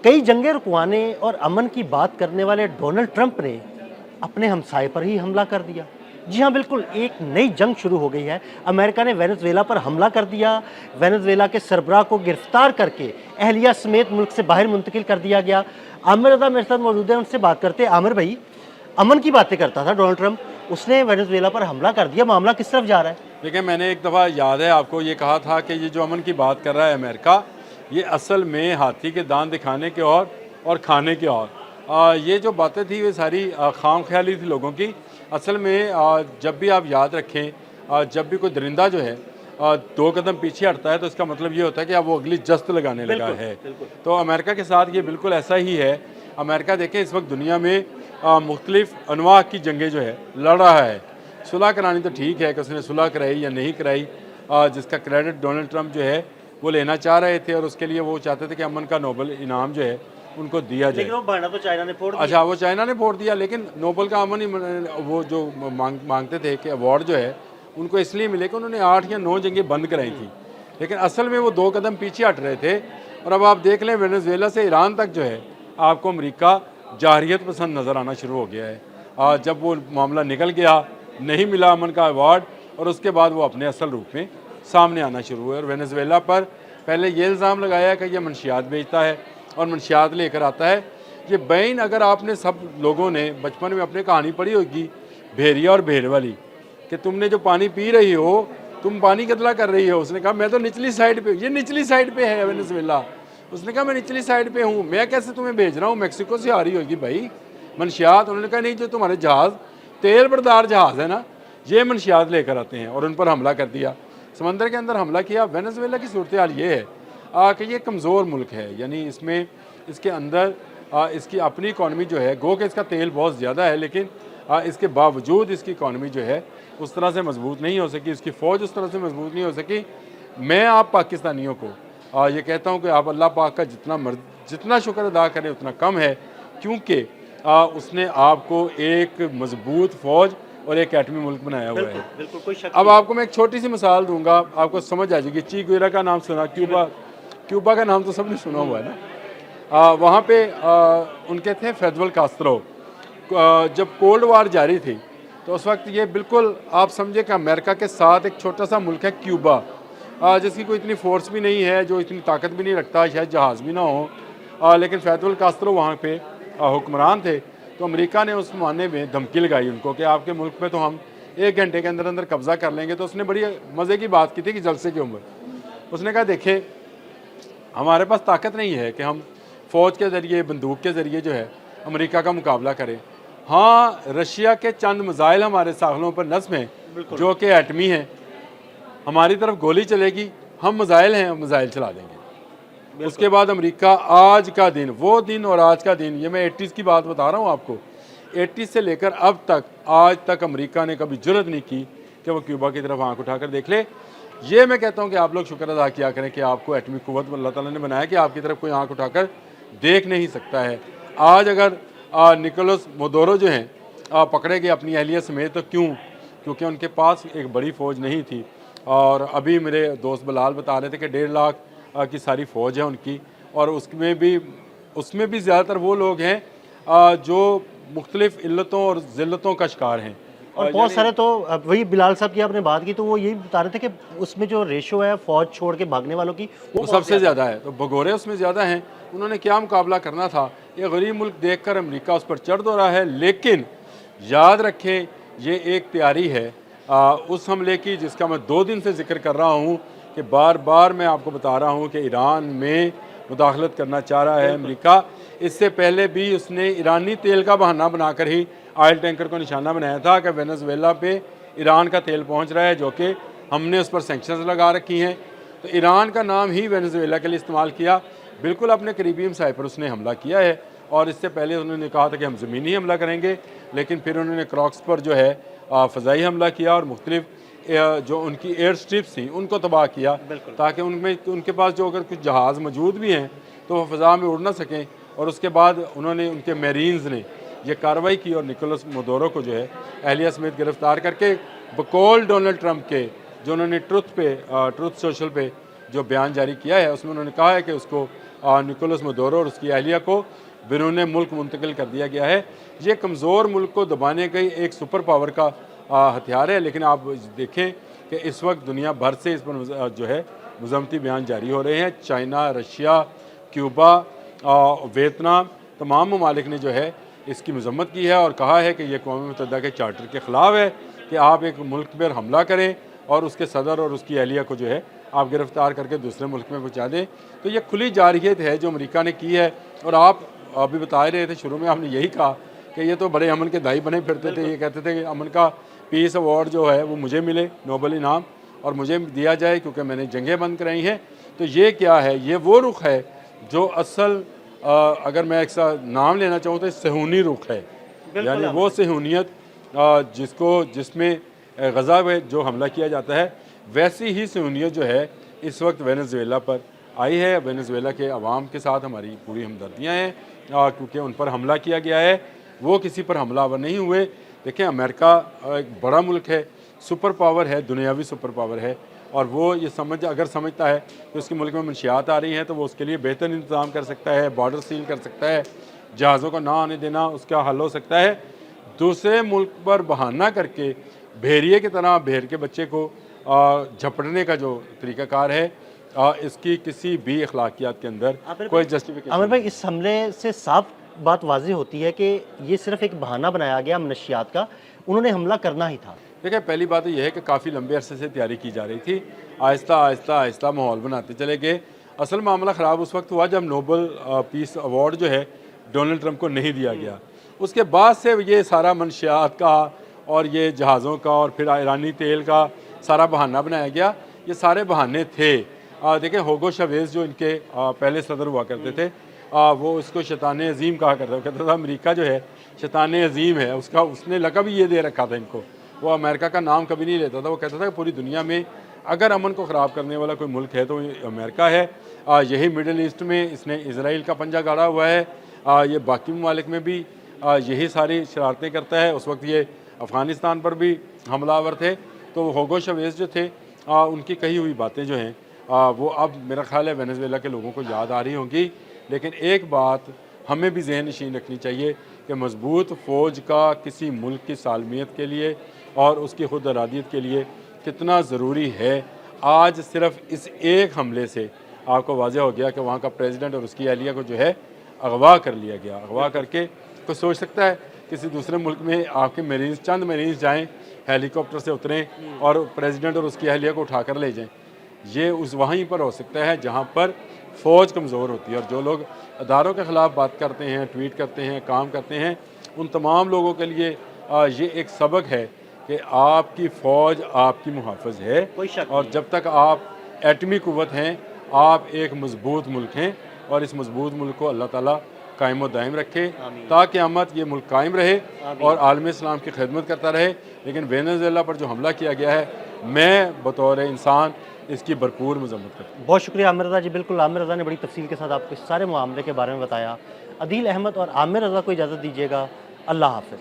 कई जंगें रुकवाने और अमन की बात करने वाले डोनाल्ड ट्रंप ने अपने हमसाये पर ही हमला कर दिया। जी हाँ, बिल्कुल एक नई जंग शुरू हो गई है। अमेरिका ने वेनेज़ुएला पर हमला कर दिया। वेनेज़ुएला के सरबराह को गिरफ्तार करके अहलिया समेत मुल्क से बाहर मुंतकिल कर दिया गया। आमिर रज़ा मेरे साथ मौजूद है, उनसे बात करते हैं। आमिर भाई, अमन की बातें करता था डोनाल्ड ट्रंप, उसने वेनेज़ुएला पर हमला कर दिया, मामला किस तरफ जा रहा है? देखिए, मैंने एक दफ़ा याद है आपको ये कहा था कि ये जो अमन की बात कर रहा है अमेरिका, ये असल में हाथी के दांत दिखाने के और खाने के और। ये जो बातें थी वे सारी खाम ख्याली थी लोगों की। असल में जब भी आप याद रखें, जब भी कोई दरिंदा जो है 2 कदम पीछे हटता है तो इसका मतलब ये होता है कि अब वो अगली जस्त लगाने लगा है। तो अमेरिका के साथ ये बिल्कुल ऐसा ही है। अमेरिका देखें इस वक्त दुनिया में मुख्तलिफ अनवा की जंगें जो है लड़ रहा है। सुलह करानी तो ठीक है कि उसने सुलह कराई या नहीं कराई, जिसका क्रेडिट डोनाल्ड ट्रंप जो है वो लेना चाह रहे थे और उसके लिए वो चाहते थे कि अमन का नोबल इनाम जो है उनको दिया जाए। लेकिन वो बहाना तो चाइना ने फोड़ दिया। अच्छा, वो चाइना ने फोड़ दिया, लेकिन नोबल का अमन ही वो जो मांगते थे कि अवार्ड जो है उनको इसलिए मिले कि उन्होंने 8 या 9 जंगें बंद कराई थी, लेकिन असल में वो 2 कदम पीछे हट रहे थे। और अब आप देख लें वेनेजुएला से ईरान तक जो है आपको अमेरिका जारहियत पसंद नज़र आना शुरू हो गया है। जब वो मामला निकल गया, नहीं मिला अमन का अवार्ड, और उसके बाद वो अपने असल रूप में सामने आना शुरू हुए। और वेनेजुएला पर पहले ये इल्ज़ाम लगाया कि यह मंशियात बेचता है और मंशियात लेकर आता है। ये बैन अगर आपने सब लोगों ने बचपन में अपने कहानी पढ़ी होगी भेड़िया और भेड़ वाली, कि तुमने जो पानी पी रही हो तुम पानी कतला कर रही हो। उसने कहा मैं तो निचली साइड पे, ये निचली साइड पे है वेनेजुएला। उसने कहा मैं निचली साइड पे हूँ, मैं कैसे तुम्हें भेज रहा हूँ, मैक्सिको से आ रही होगी भाई मंशियात। उन्होंने कहा नहीं, जो तुम्हारे जहाज़ तेल बरदार जहाज़ है ना, ये मंशियात लेकर आते हैं, और उन पर हमला कर दिया, समंदर के अंदर हमला किया। वेनेजुएला की सूरत हाल ये है कि ये कमज़ोर मुल्क है, यानी इसमें इसके अंदर इसकी अपनी इकॉनमी जो है, गो कि इसका तेल बहुत ज़्यादा है, लेकिन इसके बावजूद इसकी इकॉनमी जो है उस तरह से मजबूत नहीं हो सकी, इसकी फ़ौज उस तरह से मजबूत नहीं हो सकी। मैं आप पाकिस्तानियों को ये कहता हूँ कि आप अल्लाह पाक का जितना शुक्र अदा करें उतना कम है, क्योंकि उसने आपको एक मजबूत फ़ौज और एक एटमी मुल्क बनाया हुआ है। बिल्कुल कोई शक अब आपको मैं एक छोटी सी मिसाल दूंगा, आपको समझ आ जाएगी। ची गुवेरा का नाम सुना, क्यूबा का नाम तो सबने सुना हुआ है ना। वहाँ पे उनके थे फेडरल कास्त्रो। जब कोल्ड वार जारी थी तो उस वक्त ये बिल्कुल आप समझे कि अमेरिका के साथ एक छोटा सा मुल्क है क्यूबा, जिसकी कोई इतनी फोर्स भी नहीं है, जो इतनी ताकत भी नहीं रखता, शायद जहाज़ भी ना हो, लेकिन फेडरल कास्त्रो वहाँ पे हुक्मरान थे। तो अमेरिका ने उस मामले में धमकी लगाई उनको कि आपके मुल्क में तो हम 1 घंटे के अंदर अंदर कब्जा कर लेंगे। तो उसने बड़ी मज़े की बात की थी कि जलसे की उम्र। उसने कहा देखिए, हमारे पास ताकत नहीं है कि हम फ़ौज के ज़रिए, बंदूक के ज़रिए जो है अमेरिका का मुकाबला करें। हाँ, रशिया के चंद मिसाइल हमारे साहलों पर नस्ब हैं जो कि एटमी हैं, हमारी तरफ गोली चलेगी, हम मिसाइल हैं, मिसाइल चला देंगे। उसके बाद अमेरिका आज का दिन, वो दिन और आज का दिन, ये मैं 80s की बात बता रहा हूँ आपको, 80s से लेकर अब तक आज तक अमेरिका ने कभी जुर्रत नहीं की कि वो क्यूबा की तरफ आंख उठाकर देख ले। ये मैं कहता हूँ कि आप लोग शुक्र अदा किया करें कि आपको एटमी कुव्वत अल्लाह ताला ने बनाया कि आपकी तरफ कोई आंख उठाकर देख नहीं सकता है। आज अगर निकोलस मोदोरो जो हैं पकड़े गए अपनी अहलिया समेत, तो क्यों? क्योंकि उनके पास एक बड़ी फ़ौज नहीं थी। और अभी मेरे दोस्त बलाल बता रहे थे कि 1.5 लाख की सारी फ़ौज है उनकी, और उसमें भी ज़्यादातर वो लोग हैं जो मुख्तलिफ़ इल्लतों और ज़िल्लतों का शिकार हैं। और बहुत सारे तो वही बिलाल साहब की आपने बात की, तो वो यही बता रहे थे कि उसमें जो रेशो है फ़ौज छोड़ के भागने वालों की, वो सबसे ज़्यादा है। तो भगोरे उसमें ज़्यादा हैं। उन्होंने क्या मुकाबला करना था, ये गरीब मुल्क देखकर अमेरिका उस पर चढ़ दौड़ा है। लेकिन याद रखें, ये एक तैयारी है उस हमले की जिसका मैं 2 दिन से जिक्र कर रहा हूँ कि बार बार मैं आपको बता रहा हूँ कि ईरान में मुदाखलत करना चाह रहा है अमेरिका। इससे पहले भी उसने ईरानी तेल का बहाना बनाकर ही ऑयल टैंकर को निशाना बनाया था कि वेनेजुएला पे ईरान का तेल पहुँच रहा है, जो कि हमने उस पर सैंक्शंस लगा रखी हैं। तो ईरान का नाम ही वेनेजुएला के लिए इस्तेमाल किया। बिल्कुल अपने करीबी हमसाये पर उसने हमला किया है, और इससे पहले उन्होंने कहा था कि हम ज़मीनी हमला करेंगे, लेकिन फिर उन्होंने क्रॉक्स पर जो है फ़ज़ाई हमला किया और मुख्तलिफ जो उनकी एयर स्ट्रिप्स थी उनको तबाह किया, ताकि उनके पास जो अगर कुछ जहाज़ मौजूद भी हैं तो वह फ़ज़ा में उड़ ना सकें। और उसके बाद उन्होंने, उनके मेरीन्स ने ये कार्रवाई की और निकोलस मोदोरो को जो है अहलिया समेत गिरफ़्तार करके बकौल डोनाल्ड ट्रंप के, जो उन्होंने ट्रुथ सोशल पे जो बयान जारी किया है, उसमें उन्होंने कहा है कि उसको निकोलस मदोरो और उसकी अहलिया को बैरून मुल्क मुंतकिल कर दिया गया है। ये कमज़ोर मुल्क को दबाने का एक सुपर पावर का हथियार है। लेकिन आप देखें कि इस वक्त दुनिया भर से इस पर जो है मज़म्मती बयान जारी हो रहे हैं। चाइना, रशिया, क्यूबा, वियतनाम, तमाम ममालिक ने जो है इसकी मजम्मत की है और कहा है कि यह अक़वाम मुत्तहिदा के चार्टर के ख़िलाफ़ है कि आप एक मुल्क पर हमला करें और उसके सदर और उसकी अहलिया को जो है आप गिरफ़्तार करके दूसरे मुल्क में पहुँचा दें। तो ये खुली जारहियत है जो अमेरिका ने की है। और आप अभी बता रहे थे शुरू में, आपने यही कहा कि ये तो बड़े अमन के दाई बने फिरते थे। ये कहते थे कि अमन का पीस अवार्ड जो है वो मुझे मिले, नोबल इनाम, और मुझे दिया जाए क्योंकि मैंने जंगें बंद कराई हैं। तो ये क्या है? ये वो रुख है जो असल अगर मैं एक सा नाम लेना चाहूँ तो सहूनी रुख है, यानी वो सहूनियत जिसमें गज़ा में जो हमला किया जाता है, वैसी ही सहूनियत जो है इस वक्त वेनेज़ुएला पर आई है। वेनेज़ुएला के अवाम के साथ हमारी पूरी हमदर्दियाँ हैं क्योंकि उन पर हमला किया गया है, वो किसी पर हमलावर नहीं हुए। देखें, अमेरिका एक बड़ा मुल्क है, सुपर पावर है, दुनियावी सुपर पावर है, और वो ये अगर समझता है कि उसके मुल्क में मंशियात आ रही हैं तो वो उसके लिए बेहतर इंतज़ाम कर सकता है, बॉर्डर सील कर सकता है, जहाज़ों का ना आने देना उसका हल हो सकता है। दूसरे मुल्क पर बहाना करके भेड़िए की तरह भेड़ के बच्चे को झपटने का जो तरीक़ाकार है, इसकी किसी भी अखलाकियात के अंदर कोई जस्टिफिकेशन। आमिर भाई, इस हमले से साफ बात वाज़ेह होती है कि ये सिर्फ एक बहाना बनाया गया मनशियात का, उन्होंने हमला करना ही था। देखिए, पहली बात तो यह है कि काफ़ी लंबे अरसे से तैयारी की जा रही थी। आहिस्ता आहिस्ता आहिस्ता माहौल बनाते चले गए। असल मामला ख़राब उस वक्त हुआ जब नोबल पीस अवार्ड जो है डोनाल्ड ट्रंप को नहीं दिया गया। उसके बाद से ये सारा मनशियात का और ये जहाज़ों का और फिर ईरानी तेल का सारा बहाना बनाया गया। ये सारे बहाने थे। देखिए, होगो शावेज़ जो इनके पहले सदर हुआ करते थे, वो इसको शैतान अज़ीम कहा करता था। कहता था अमेरिका जो है शैतान अज़ीम है, उसने लक़ब ही ये दे रखा था इनको। वो अमेरिका का नाम कभी नहीं लेता था। वो कहता था कि पूरी दुनिया में अगर अमन को ख़राब करने वाला कोई मुल्क है तो ये अमेरिका है। यही मिडल ईस्ट में इसने इसराइल का पंजा गाड़ा हुआ है। ये बाकी ममालिक में भी यही सारी शरारतें करता है। उस वक्त ये अफ़गानिस्तान पर भी हमलावर थे। तो होगो शावेज़ जो थे, उनकी कही हुई बातें जो हैं वो अब मेरा ख़्याल है वेनेज़ुएला के लोगों को याद आ रही होंगी। लेकिन एक बात हमें भी ज़हन नशीन रखनी चाहिए कि मज़बूत फ़ौज का किसी मुल्क की सालमियत के लिए और उसकी खुद अरादियत के लिए कितना ज़रूरी है। आज सिर्फ इस एक हमले से आपको वाज़ेह हो गया कि वहाँ का प्रेसिडेंट और उसकी अहलिया को जो है अगवा कर लिया गया। अगवा करके कोई सोच सकता है किसी दूसरे मुल्क में आपके चंद मरीज़ जाएँ, हेलीकॉप्टर से उतरें और प्रेसिडेंट और उसकी अहलिया को उठा कर ले जाएँ? ये वहीं पर हो सकता है जहाँ पर फ़ौज कमज़ोर होती है। और जो लोग अदारों के ख़िलाफ़ बात करते हैं, ट्वीट करते हैं, काम करते हैं, उन तमाम लोगों के लिए ये एक सबक है कि आपकी फ़ौज आपकी मुहाफ़िज़ है। कोई शक और जब तक आप एटमी क़ुव्वत हैं, आप एक मज़बूत मुल्क हैं, और इस मज़बूत मुल्क को अल्लाह ताला कायम व दायम रखे ताकि क़यामत ये मुल्क कायम रहे और आलम इस्लाम की खिदमत करता रहे। लेकिन वेनेज़ुएला पर जो हमला किया गया है, मैं बतौर इंसान इसकी भरपूर मज़म्मत करता हूँ। बहुत शुक्रिया आमिर रज़ा जी। बिल्कुल, आमिर रज़ा ने बड़ी तफसील के साथ आपको इस सारे मामले के बारे में बताया। अदील अहमद और आमिर रज़ा को इजाज़त दीजिएगा। अल्लाह हाफ़िज़।